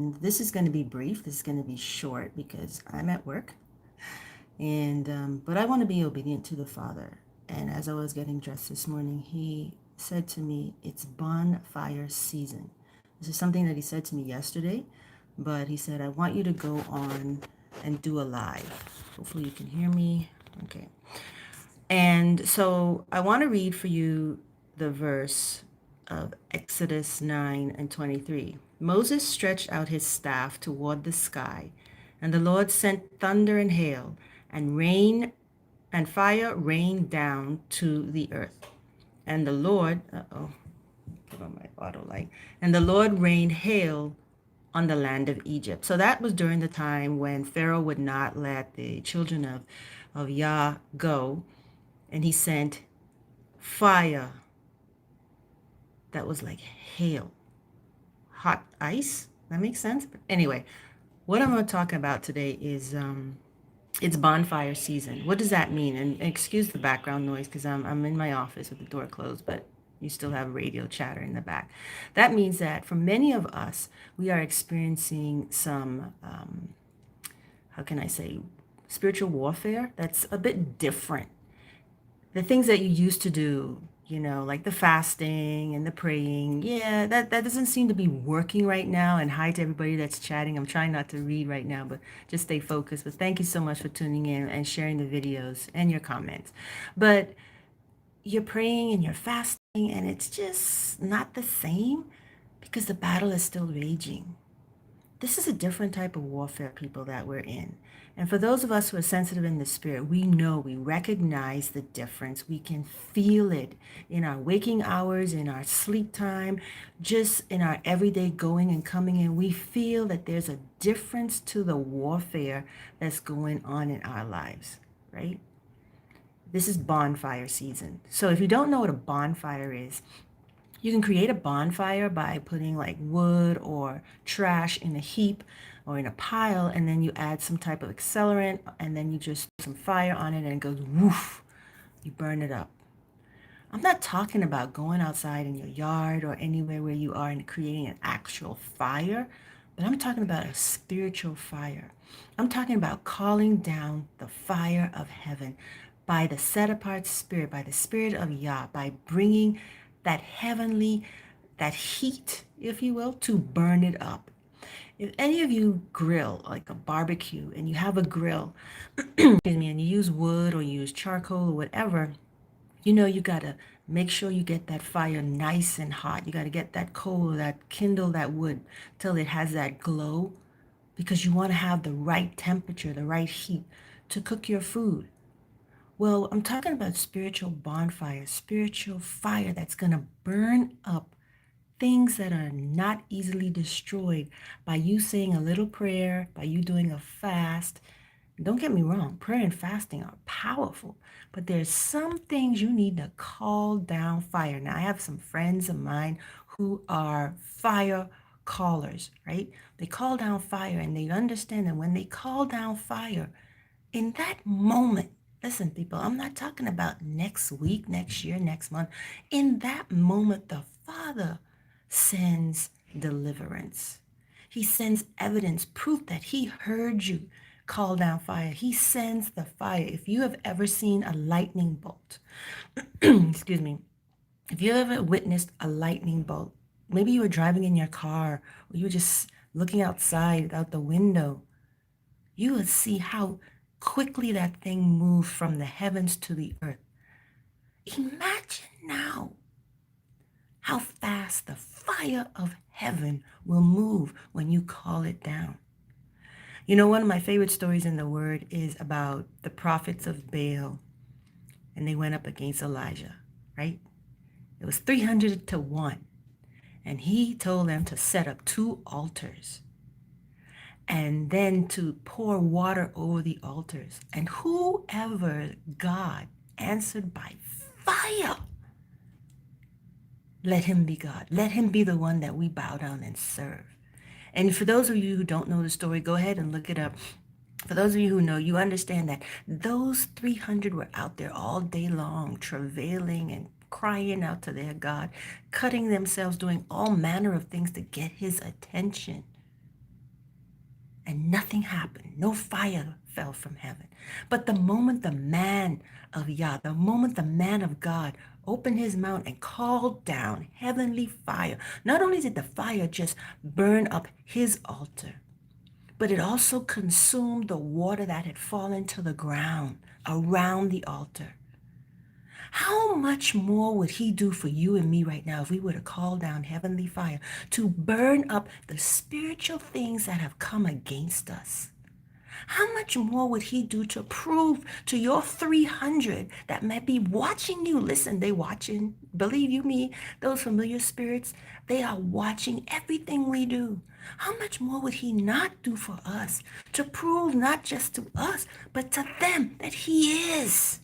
This is going to be brief. This is going to be short because I'm at work, and but I want to be obedient to the Father. And as I was getting dressed this morning, He said to me, "It's bonfire season." This is something that He said to me yesterday, but He said, "I want you to go on and do a live." Hopefully, you can hear me. Okay. And so I want to read for you the verse of Exodus 9 and 23. Moses stretched out his staff toward the sky, and the Lord sent thunder and hail, and rain and fire rained down to the earth. And the Lord, put on my auto light, and the Lord rained hail on the land of Egypt. So that was during the time when Pharaoh would not let the children of Yah go, and he sent fire that was like hail, hot ice. That makes sense. But anyway, what I'm going to talk about today is it's bonfire season. What does that mean? And excuse the background noise because I'm in my office with the door closed, but you still have radio chatter in the back. That means that for many of us, we are experiencing some, how can I say, spiritual warfare that's a bit different. The things that you used to do, like the fasting and the praying, yeah, that doesn't seem to be working right now. And hi to everybody that's chatting. I'm trying not to read right now, but just stay focused. But thank you so much for tuning in and sharing the videos and your comments. But you're praying and you're fasting, and it's just not the same because the battle is still raging. This is a different type of warfare, people, that we're in. And for those of us who are sensitive in the spirit, we know, we recognize the difference. We can feel it in our waking hours, in our sleep time, just in our everyday going and coming in. We feel that there's a difference to the warfare that's going on in our lives, right? This is bonfire season. So if you don't know what a bonfire is, you can create a bonfire by putting like wood or trash in a heap or in a pile, and then you add some type of accelerant, and then you just put some fire on it and it goes woof. You burn it up. I'm not talking about going outside in your yard or anywhere where you are and creating an actual fire, but I'm talking about a spiritual fire. I'm talking about calling down the fire of heaven by the set apart spirit, by the spirit of Yah, by bringing that heavenly, that heat, if you will, to burn it up. If any of you grill like a barbecue and you have a grill, excuse me, and you use wood or you use charcoal or whatever, you got to make sure you get that fire nice and hot. You got to get that coal, that kindle that wood till it has that glow because you want to have the right temperature, the right heat to cook your food. Well, I'm talking about spiritual bonfire, spiritual fire that's going to burn up things that are not easily destroyed by you saying a little prayer, by you doing a fast. Don't get me wrong, prayer and fasting are powerful, but there's some things you need to call down fire. Now, I have some friends of mine who are fire callers, right? They call down fire and they understand that when they call down fire, in that moment, listen, people, I'm not talking about next week, next year, next month. In that moment, the Father sends deliverance. He sends evidence, proof that He heard you call down fire. He sends the fire. If you have ever seen a lightning bolt, excuse me, if you ever witnessed a lightning bolt, maybe you were driving in your car or you were just looking outside out the window, you would see how quickly that thing moved from the heavens to the earth. Imagine now how fast the fire of heaven will move when you call it down. One of my favorite stories in the Word is about the prophets of Baal, and they went up against Elijah, right? It was 300 to 1, and he told them to set up 2 altars and then to pour water over the altars. And whoever God answered by fire, let him be God. Let him be the one that we bow down and serve. And for those of you who don't know the story, go ahead and look it up. For those of you who know, you understand that those 300 were out there all day long, travailing and crying out to their God, cutting themselves, doing all manner of things to get his attention. and nothing happened. No fire fell from heaven. But the moment the man of Yah, the moment the man of God opened his mouth and called down heavenly fire, not only did the fire just burn up his altar, but it also consumed the water that had fallen to the ground around the altar. How much more would he do for you and me right now if we were to call down heavenly fire to burn up the spiritual things that have come against us? How much more would he do to prove to your 300 that might be watching you? Listen, they watching. Believe you me, those familiar spirits, they are watching everything we do. How much more would he not do for us to prove not just to us, but to them that he is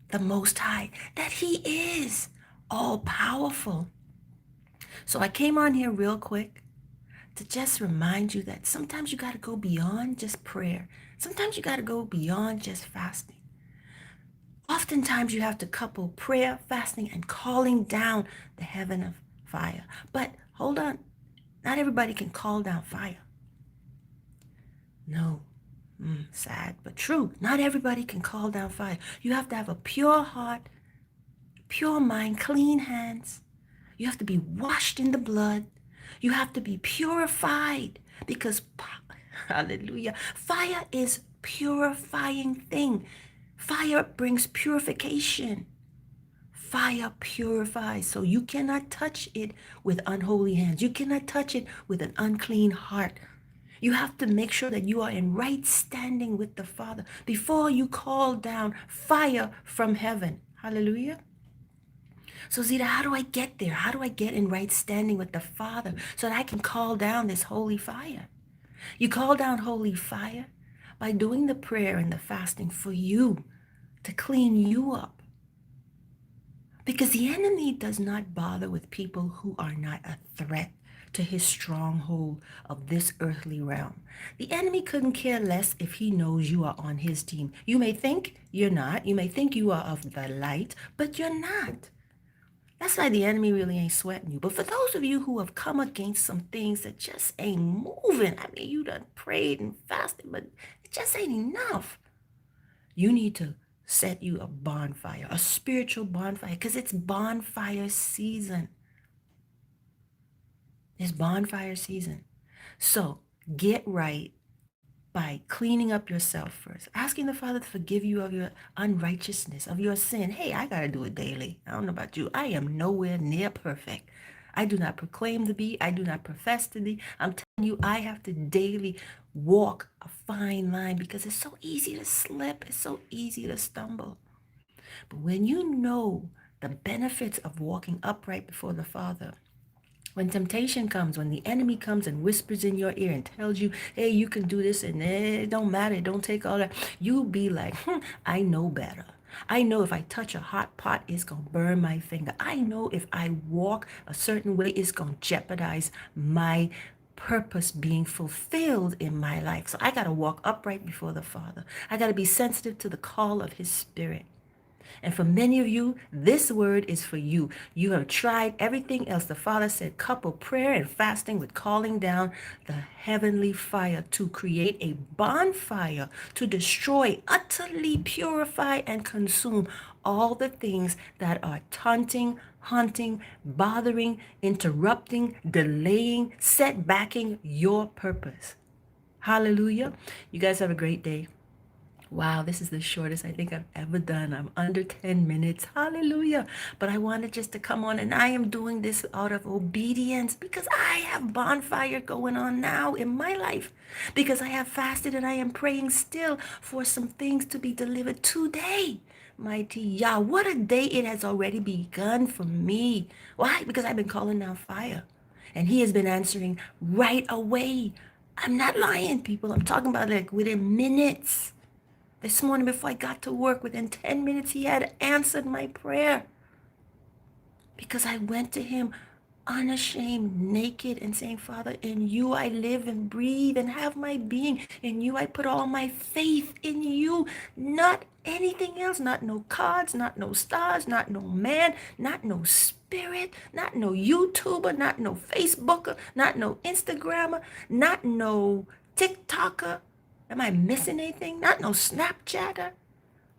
the Most High, that he is all powerful? So I came on here real quick to just remind you that sometimes you got to go beyond just prayer. Sometimes you got to go beyond just fasting. Oftentimes you have to couple prayer, fasting, and calling down the heaven of fire. But hold on, not everybody can call down fire. No, sad but true. Not everybody can call down fire. You have to have a pure heart, pure mind, clean hands. You have to be washed in the blood. You have to be purified because, hallelujah, fire is purifying thing. Fire brings purification. Fire purifies. So you cannot touch it with unholy hands. You cannot touch it with an unclean heart. You have to make sure that you are in right standing with the Father before you call down fire from heaven. Hallelujah. So Zita, how do I get there? How do I get in right standing with the Father so that I can call down this holy fire? You call down holy fire by doing the prayer and the fasting for you to clean you up. Because the enemy does not bother with people who are not a threat to his stronghold of this earthly realm. The enemy couldn't care less if he knows you are on his team. You may think you're not. You may think you are of the light, but you're not. That's why the enemy really ain't sweating you. But for those of you who have come against some things that just ain't moving, I mean, you done prayed and fasted, but it just ain't enough. You need to set you a bonfire, a spiritual bonfire, because it's bonfire season. It's bonfire season. So get right by cleaning up yourself first, asking the Father to forgive you of your unrighteousness, of your sin. Hey, I got to do it daily. I don't know about you. I am nowhere near perfect. I do not proclaim to be. I do not profess to be. I'm telling you, I have to daily walk a fine line because it's so easy to slip. It's so easy to stumble. But when you know the benefits of walking upright before the Father, when temptation comes, when the enemy comes and whispers in your ear and tells you, hey, you can do this and it don't matter, don't take all that, you be like, I know better. I know if I touch a hot pot, it's going to burn my finger. I know if I walk a certain way, it's going to jeopardize my purpose being fulfilled in my life. So I got to walk upright before the Father. I got to be sensitive to the call of his Spirit. And for many of you, this word is for you. You have tried everything else. The Father said, couple prayer and fasting with calling down the heavenly fire to create a bonfire to destroy, utterly purify, and consume all the things that are taunting, hunting, bothering, interrupting, delaying, setbacking your purpose. Hallelujah. You guys have a great day. Wow, this is the shortest I think I've ever done. I'm under 10 minutes. Hallelujah. But I wanted just to come on, and I am doing this out of obedience because I have bonfire going on now in my life, because I have fasted and I am praying still for some things to be delivered today. Mighty Yah, what a day it has already begun for me. Why? Because I've been calling down fire, and he has been answering right away. I'm not lying, people. I'm talking about like within minutes. This morning before I got to work, within 10 minutes, he had answered my prayer because I went to him unashamed, naked, and saying, Father, in you I live and breathe and have my being. In you I put all my faith in you, not anything else, not no cards, not no stars, not no man, not no spirit, not no YouTuber, not no Facebooker, not no Instagrammer, not no TikToker? Am I missing anything? Not no Snapchatter.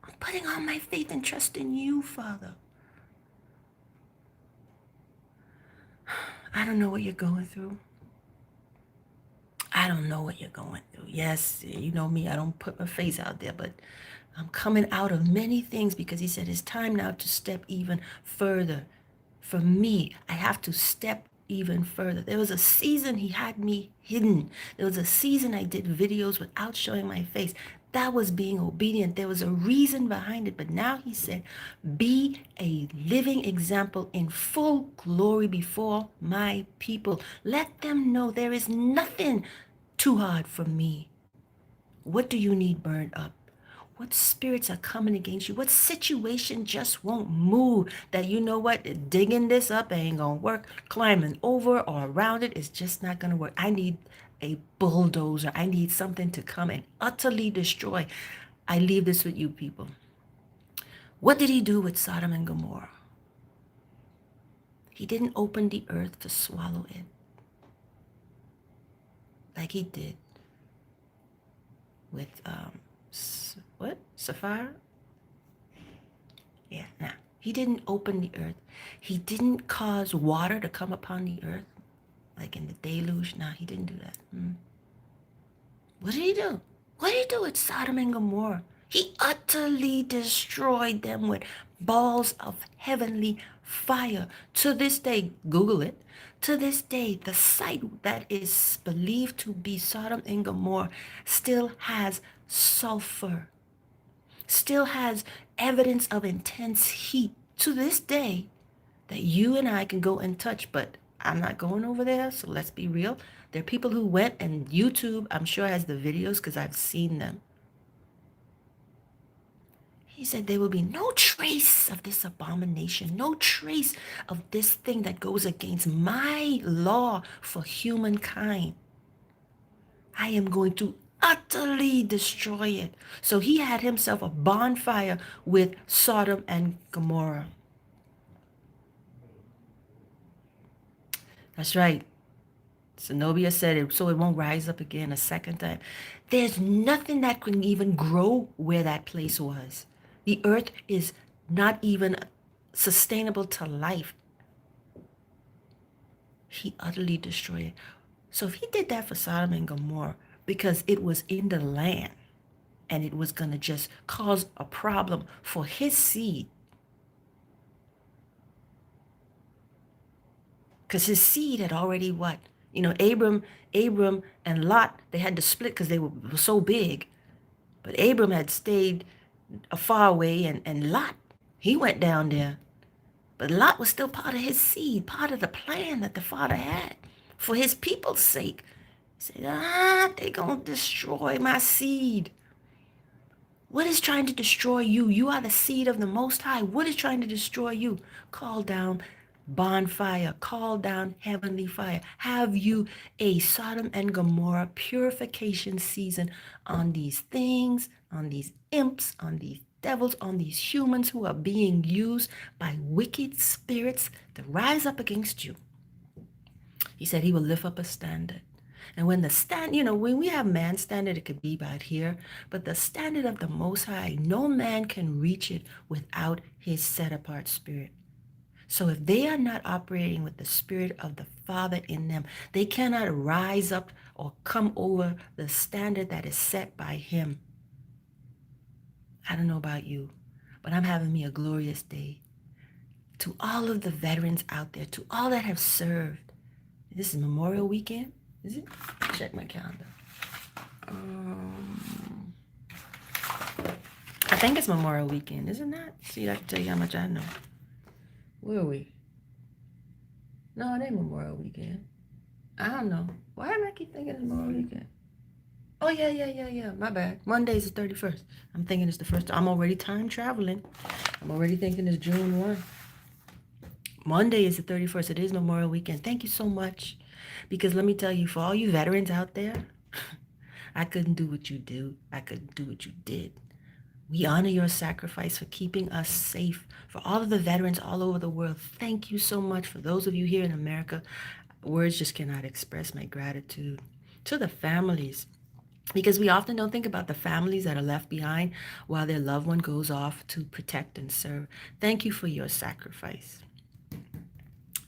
I'm putting all my faith and trust in you, Father. I don't know what you're going through. I don't know what you're going through. Yes, you know me, I don't put my face out there, but I'm coming out of many things because he said it's time now to step even further. For me, I have to step even further. There was a season he had me hidden. There was a season I did videos without showing my face. That was being obedient. There was a reason behind it. But now he said, be a living example in full glory before my people. Let them know there is nothing too hard for me. What do you need burned up? What spirits are coming against you? What situation just won't move that you know what? Digging this up ain't going to work. Climbing over or around it is just not going to work. I need a bulldozer. I need something to come and utterly destroy. I leave this with you people. What did he do with Sodom and Gomorrah? He didn't open the earth to swallow it like he did with Sapphira? Yeah, nah. He didn't open the earth. He didn't cause water to come upon the earth, like in the deluge. Nah, he didn't do that. What did he do? What did he do with Sodom and Gomorrah? He utterly destroyed them with balls of heavenly fire. To this day, Google it. To this day, the site that is believed to be Sodom and Gomorrah still has sulfur, still has evidence of intense heat to this day that you and I can go and touch, but I'm not going over there, so let's be real. There are people who went, and YouTube, I'm sure, has the videos because I've seen them. He said there will be no trace of this abomination, no trace of this thing that goes against my law for humankind. I am going to utterly destroy it. So he had himself a bonfire with Sodom and Gomorrah. That's right. Zenobia said it so it won't rise up again a second time. There's nothing that can even grow where that place was. The earth is not even sustainable to life. He utterly destroyed it. So if he did that for Sodom and Gomorrah because it was in the land and it was going to just cause a problem for his seed, because his seed had already what? You know, Abram and Lot, they had to split because they were so big. But Abram had stayed far away, and Lot, he went down there. But Lot was still part of his seed, part of the plan that the Father had for his people's sake. He said, they're going to destroy my seed. What is trying to destroy you? You are the seed of the Most High. What is trying to destroy you? Call down bonfire. Call down heavenly fire. Have you a Sodom and Gomorrah purification season on these things, on these imps, on these devils, on these humans who are being used by wicked spirits to rise up against you. He said he will lift up a standard. And when the when we have man standard, it could be about here, but the standard of the Most High, no man can reach it without his set apart spirit. So if they are not operating with the spirit of the Father in them, they cannot rise up or come over the standard that is set by him. I don't know about you, but I'm having me a glorious day. To all of the veterans out there, to all that have served. This is Memorial Weekend, is it? Check my calendar. I think it's Memorial Weekend, isn't that? See, I can tell you how much I know. Where are we? No, it ain't Memorial Weekend. I don't know. Why do I keep thinking it's Memorial Weekend? Oh, yeah. My bad. Monday's the 31st. I'm thinking it's the first. I'm already time traveling. I'm already thinking it's June 1. Monday is the 31st. It is Memorial Weekend. Thank you so much. Because let me tell you, for all you veterans out there, I couldn't do what you do. I couldn't do what you did. We honor your sacrifice for keeping us safe. For all of the veterans all over the world, thank you so much. For those of you here in America, words just cannot express my gratitude. To the families because we often don't think about the families that are left behind while their loved one goes off to protect and serve. Thank you for your sacrifice.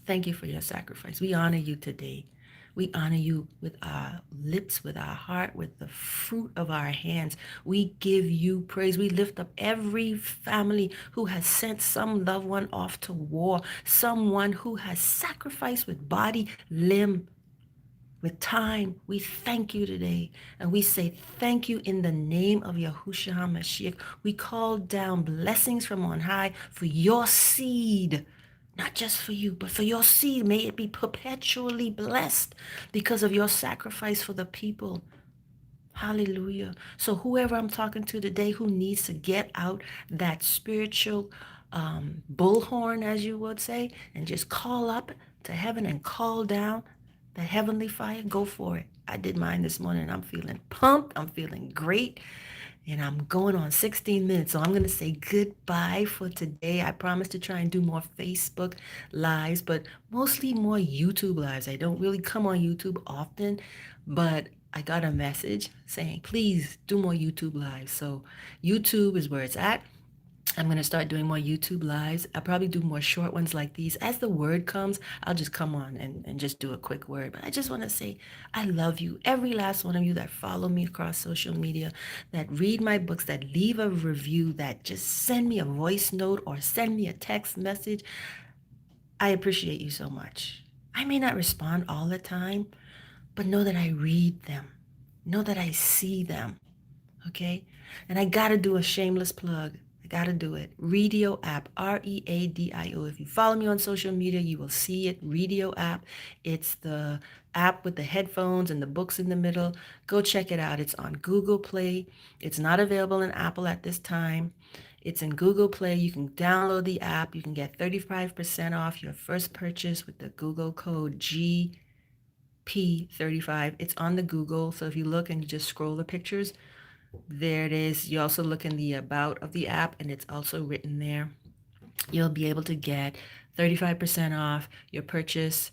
Thank you for your sacrifice. We honor you today. We honor you with our lips, with our heart, with the fruit of our hands. We give you praise. We lift up every family who has sent some loved one off to war, someone who has sacrificed with body, limb, with time. We thank you today. And we say thank you in the name of Yahushua HaMashiach. We call down blessings from on high for your seed. Not just for you, but for your seed. May it be perpetually blessed because of your sacrifice for the people. Hallelujah. So whoever I'm talking to today who needs to get out that spiritual bullhorn, as you would say, and just call up to heaven and call down the heavenly fire, go for it. I did mine this morning. I'm feeling pumped. I'm feeling great. And I'm going on 16 minutes. So I'm going to say goodbye for today. I promise to try and do more Facebook lives, but mostly more YouTube lives. I don't really come on YouTube often, but I got a message saying, please do more YouTube lives. So YouTube is where it's at. I'm going to start doing more YouTube lives. I'll probably do more short ones like these. As the word comes, I'll just come on and just do a quick word. But I just want to say, I love you. Every last one of you that follow me across social media, that read my books, that leave a review, that just send me a voice note or send me a text message. I appreciate you so much. I may not respond all the time, but know that I read them. Know that I see them. Okay? And I gotta do a shameless plug. I gotta do it. Radio app, READIO. If you follow me on social media, you will see it. Radio app. It's the app with the headphones and the books in the middle. Go check it out. It's on Google Play. It's not available in Apple at this time. It's in Google Play. You can download the app. You can get 35% off your first purchase with the Google code GP35. It's on the Google. So if you look and you just scroll the pictures, there it is. You also look in the about of the app and it's also written there. You'll be able to get 35% off your purchase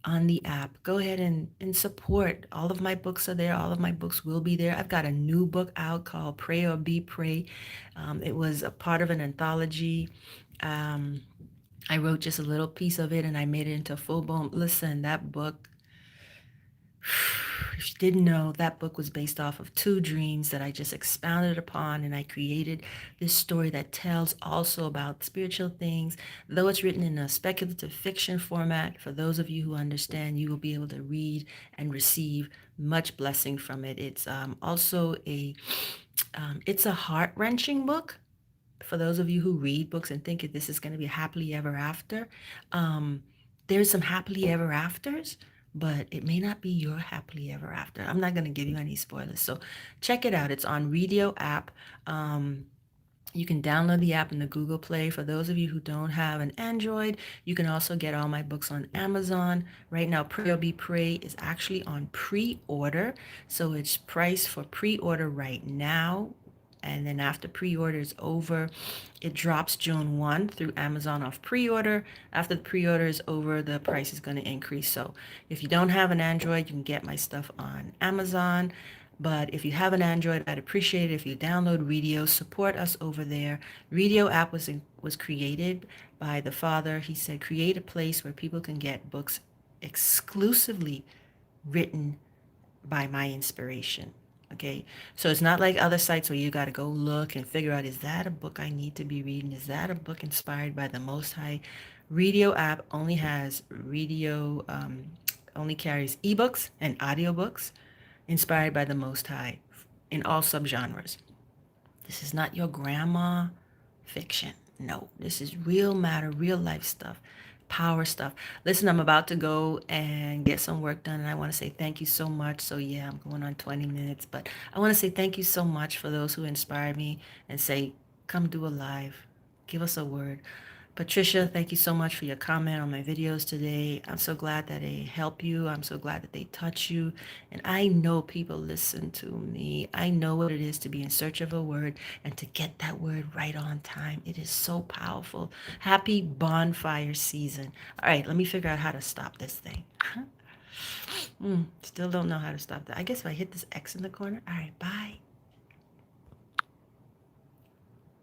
on the app. Go ahead and support. All of my books are there. All of my books will be there. I've got a new book out called Pray or Be Pray. It was a part of an anthology. Um, I wrote just a little piece of it and I made it into a full blown. Listen, that book, if you didn't know, that book was based off of two dreams that I just expounded upon, and I created this story that tells also about spiritual things. Though it's written in a speculative fiction format, for those of you who understand, you will be able to read and receive much blessing from it. It's also it's a heart-wrenching book for those of you who read books and think this is going to be happily ever after. Um, there's some happily ever afters, but it may not be your happily ever after. I'm not going to give you any spoilers. So check it out. It's on Radio app. You can download the app in the Google Play. For those of you who don't have an Android, you can also get all my books on Amazon. Right now, Pray or Be Pray is actually on pre-order. So it's priced for pre-order right now. And then after pre-order is over, it drops June 1 through Amazon off pre-order. After the pre-order is over, the price is going to increase. So if you don't have an Android, you can get my stuff on Amazon. But if you have an Android, I'd appreciate it if you download Radio, support us over there. Radio app was created by the Father. He said, create a place where people can get books exclusively written by my inspiration. Okay, so it's not like other sites where you got to go look and figure out, is that a book I need to be reading? Is that a book inspired by the Most High? Radio app only has radio, only carries ebooks and audiobooks inspired by the Most High in all subgenres. This is not your grandma fiction. No, this is real matter, real life stuff, power stuff. Listen, I'm about to go and get some work done, and I want to say thank you so much. So yeah, I'm going on 20 minutes, but I want to say thank you so much for those who inspired me and say, come do a live, give us a word. Patricia, thank you so much for your comment on my videos today. I'm so glad that they help you. I'm so glad that they touch you. And I know people listen to me. I know what it is to be in search of a word and to get that word right on time. It is so powerful. Happy bonfire season. All right, let me figure out how to stop this thing. Still don't know how to stop that. I guess if I hit this X in the corner. All right, bye.